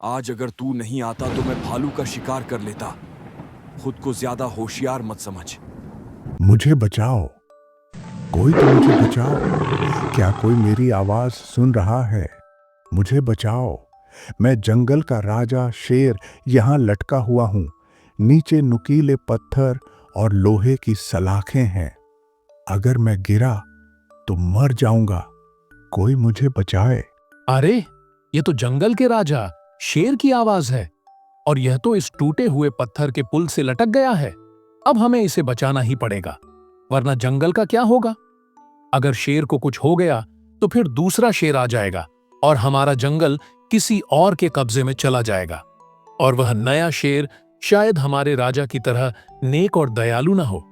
आज अगर तू नहीं आता तो मैं भालू का शिकार कर लेता। खुद को ज्यादा होशियार मत समझ। मुझे बचाओ, कोई तो मुझे बचाओ। क्या कोई मेरी आवाज सुन रहा है? मुझे बचाओ। मैं जंगल का राजा शेर यहाँ लटका हुआ हूँ। नीचे नुकीले पत्थर और लोहे की सलाखें हैं। अगर मैं गिरा तो मर जाऊंगा। कोई मुझे बचाए। अरे, ये तो जंगल के राजा शेर की आवाज है और यह तो इस टूटे हुए पत्थर के पुल से लटक गया है। अब हमें इसे बचाना ही पड़ेगा, वरना जंगल का क्या होगा? अगर शेर को कुछ हो गया तो फिर दूसरा शेर आ जाएगा और हमारा जंगल किसी और के कब्जे में चला जाएगा। और वह नया शेर शायद हमारे राजा की तरह नेक और दयालु न हो।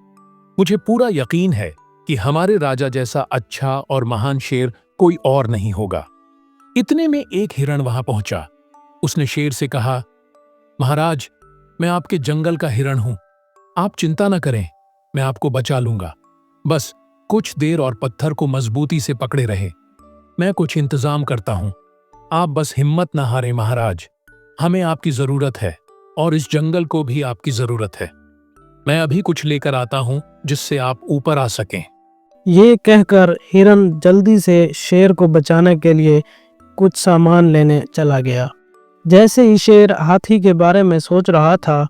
मुझे पूरा यकीन है कि हमारे राजा जैसा अच्छा और महान शेर कोई और नहीं होगा। इतने में एक हिरण वहां पहुंचा। उसने शेर से कहा, महाराज, मैं आपके जंगल का हिरण हूं। आप चिंता न करें, मैं आपको बचा लूंगा। बस कुछ देर और पत्थर को मजबूती से पकड़े रहे। मैं कुछ इंतजाम करता हूं। आप बस हिम्मत न हारें महाराज। हमें आपकी जरूरत है और इस जंगल को भी आपकी जरूरत है। मैं अभी कुछ लेकर आता हूं जिससे आप ऊपर आ सकें। ये कहकर हिरन जल्दी से शेर को बचाने के लिए कुछ सामान लेने चला गया। जैसे ही शेर हाथी के बारे में सोच रहा था,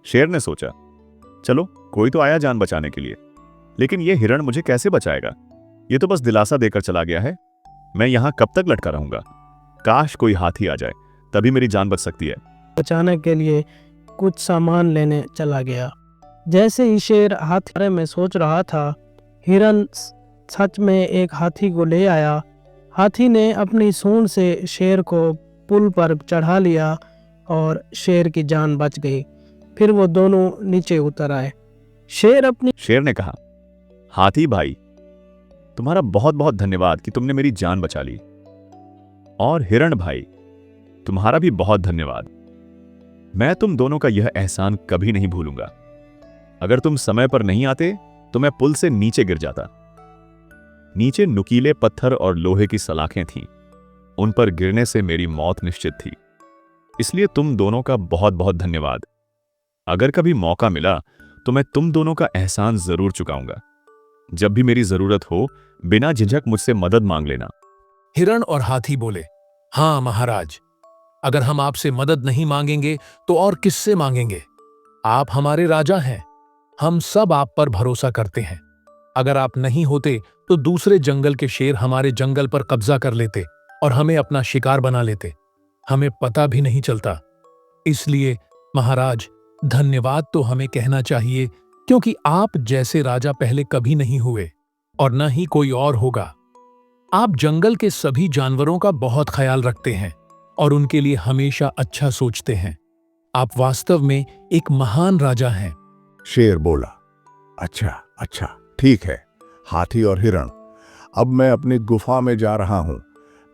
शेर ने सोचा, चलो कोई तो आया जान बचाने के लिए, लेकिन ये हिरण मुझे कैसे बचाएगा? ये तो बस दिलासा देकर चला गया है। मैं यहाँ कब तक लटका रहूंगा? काश कोई हाथी आ जाए, तभी मेरी जान बच सकती है। बचाने के लिए कुछ सामान लेने चला गया। जैसे ही शेर हाथी के बारे में सोच रहा था, हिरन सच में एक हाथी को ले आया। हाथी ने अपनी सूंड से शेर को पुल पर चढ़ा लिया और शेर की जान बच गई। फिर वो दोनों नीचे उतर आए। शेर ने कहा, हाथी भाई, तुम्हारा बहुत बहुत धन्यवाद कि तुमने मेरी जान बचा ली। और हिरण भाई, तुम्हारा भी बहुत धन्यवाद। मैं तुम दोनों का यह एहसान कभी नहीं भूलूंगा। अगर तुम समय पर नहीं आते तो मैं पुल से नीचे गिर जाता। नीचे नुकीले पत्थर और लोहे की सलाखें थीं। उन पर गिरने से मेरी मौत निश्चित थी। इसलिए तुम दोनों का बहुत बहुत धन्यवाद। अगर कभी मौका मिला तो मैं तुम दोनों का एहसान जरूर चुकाऊंगा। जब भी मेरी जरूरत हो, बिना झिझक मुझसे मदद मांग लेना। हिरण और हाथी बोले, हाँ महाराज, अगर हम आपसे मदद नहीं मांगेंगे तो और किससे मांगेंगे? आप हमारे राजा हैं। हम सब आप पर भरोसा करते हैं। अगर आप नहीं होते तो दूसरे जंगल के शेर हमारे जंगल पर कब्जा कर लेते और हमें अपना शिकार बना लेते। हमें पता भी नहीं चलता। इसलिए महाराज, धन्यवाद तो हमें कहना चाहिए, क्योंकि आप जैसे राजा पहले कभी नहीं हुए और न ही कोई और होगा। आप जंगल के सभी जानवरों का बहुत ख्याल रखते हैं और उनके लिए हमेशा अच्छा सोचते हैं। आप वास्तव में एक महान राजा हैं। शेर बोला, अच्छा अच्छा, ठीक है हाथी और हिरण, अब मैं अपनी गुफा में जा रहा हूँ।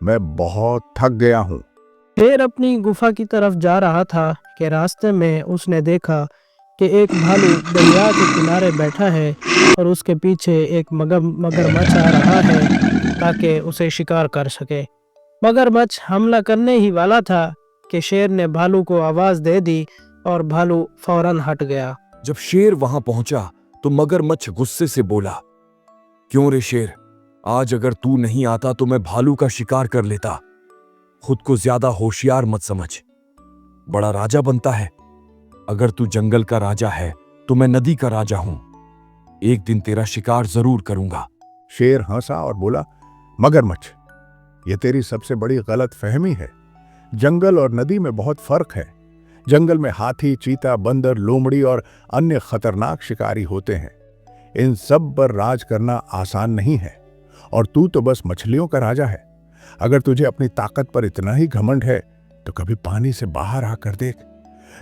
मैं बहुत थक गया हूँ। शेर अपनी गुफा की तरफ जा रहा था कि रास्ते में उसने देखा कि एक भालू दरिया के किनारे बैठा है और उसके पीछे एक मगरमच्छ आ रहा है ताकि उसे शिकार कर सके। मगरमच्छ हमला करने ही वाला था कि शेर ने भालू को आवाज दे दी और भालू फौरन हट गया। जब शेर वहां पहुंचा तो मगरमच्छ गुस्से से बोला, क्यों रे शेर, आज अगर तू नहीं आता तो मैं भालू का शिकार कर लेता। खुद को ज्यादा होशियार मत समझ, बड़ा राजा बनता है। अगर तू जंगल का राजा है तो मैं नदी का राजा हूं। एक दिन तेरा शिकार जरूर करूंगा। शेर हंसा और बोला, मगरमच्छ, यह तेरी सबसे बड़ी गलत फहमी है। जंगल और नदी में बहुत फर्क है। जंगल में हाथी, चीता, बंदर, लोमड़ी और अन्य खतरनाक शिकारी होते हैं। इन सब पर राज करना आसान नहीं है और तू तो बस मछलियों का राजा है। अगर तुझे अपनी ताकत पर इतना ही घमंड है तो कभी पानी से बाहर आकर देख।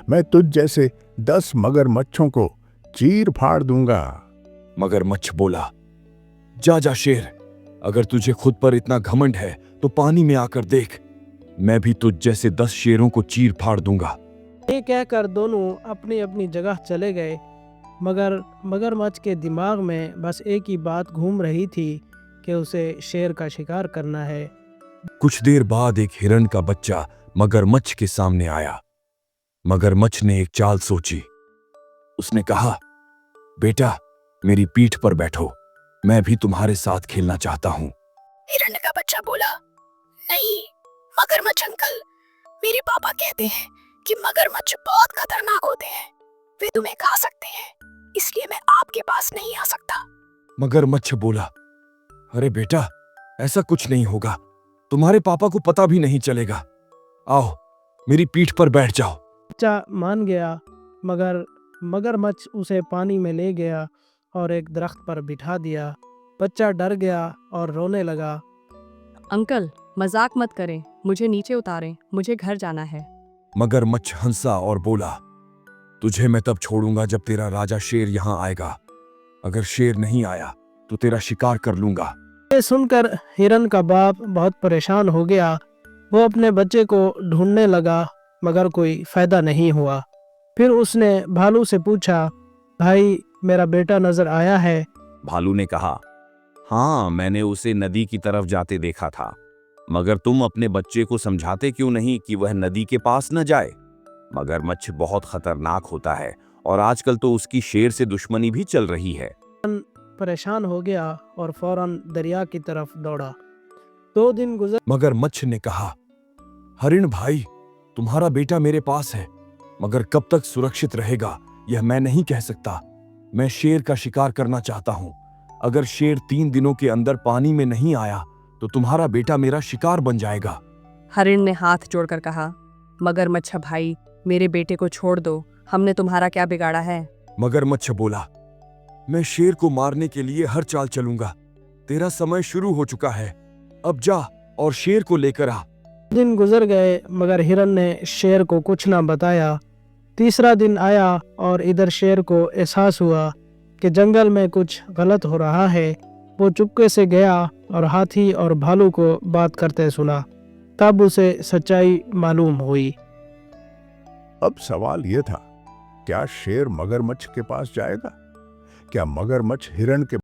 मैं तुझ जैसे 10 मगरमच्छों को चीर फाड़ दूंगा। मगरमच्छ बोला, जा जा शेर, अगर तुझे खुद पर इतना घमंड है तो पानी में आकर देख। मैं भी तुझ जैसे 10 शेरों को चीर फाड़ दूंगा। ये कहकर दोनों अपनी अपनी जगह चले गए, मगर मगरमच्छ के दिमाग में बस एक ही बात घूम रही थी कि उसे शेर का शिकार करना है। कुछ देर बाद एक हिरण का बच्चा मगरमच्छ के सामने आया। मगरमच्छ ने एक चाल सोची। उसने कहा, बेटा, मेरी पीठ पर बैठो, मैं भी तुम्हारे साथ खेलना चाहता हूं। हिरण्य का बच्चा बोला, नहीं मगरमच्छ अंकल, मेरे पापा कहते हैं कि मगरमच्छ बहुत खतरनाक होते हैं, वे तुम्हें खा सकते हैं, इसलिए मैं आपके पास नहीं आ सकता। मगरमच्छ बोला, अरे बेटा, ऐसा कुछ नहीं होगा, तुम्हारे पापा को पता भी नहीं चलेगा। आओ, मेरी पीठ पर बैठ जाओ। बच्चा मान गया, मगर मगरमच्छ उसे पानी में ले गया और एक दरख्त पर बिठा दिया। बच्चा डर गया और रोने लगा। अंकल मजाक मत करें, मुझे नीचे उतारें, मुझे घर जाना है। मगरमच्छ हंसा और बोला, तुझे मैं तब छोड़ूंगा जब तेरा राजा शेर यहां आएगा। अगर शेर नहीं आया तो तेरा शिकार कर लूंगा। ये सुनकर हिरन का बाप बहुत परेशान हो गया। वो अपने बच्चे को ढूंढने लगा, मगर कोई फायदा नहीं हुआ। फिर उसने भालू से पूछा, भाई, मेरा बेटा नजर आया है? भालू ने कहा, हाँ, मैंने उसे नदी की तरफ जाते देखा था, मगर तुम अपने बच्चे को समझाते क्यों नहीं कि वह नदी के पास न जाए? मगरमच्छ बहुत खतरनाक होता है और आजकल तो उसकी शेर से दुश्मनी भी चल रही है। परेशान हो गया और फौरन दरिया की तरफ दौड़ा। 2 दिन गुजर मगरमच्छ ने कहा, हरिण भाई, तुम्हारा बेटा मेरे पास है, मगर कब तक सुरक्षित रहेगा यह मैं नहीं कह सकता। मैं शेर का शिकार करना चाहता हूं। अगर शेर 3 दिनों के अंदर पानी में नहीं आया तो तुम्हारा बेटा मेरा शिकार बन जाएगा। हरिण ने हाथ जोड़कर कहा, मगरमच्छ भाई, मेरे बेटे को छोड़ दो, हमने तुम्हारा क्या बिगाड़ा है? मगरमच्छ बोला, मैं शेर को मारने के लिए हर चाल चलूंगा। तेरा समय शुरू हो चुका है, अब जा और शेर को लेकर आ। दिन गुजर गए, मगर हिरन ने शेर को कुछ ना बताया। तीसरा दिन आया और इधर शेर को एहसास हुआ कि जंगल में कुछ गलत हो रहा है। वो चुपके से गया और हाथी और भालू को बात करते सुना। तब उसे सच्चाई मालूम हुई। अब सवाल यह था, क्या शेर मगरमच्छ के पास जाएगा? क्या मगरमच्छ हिरण के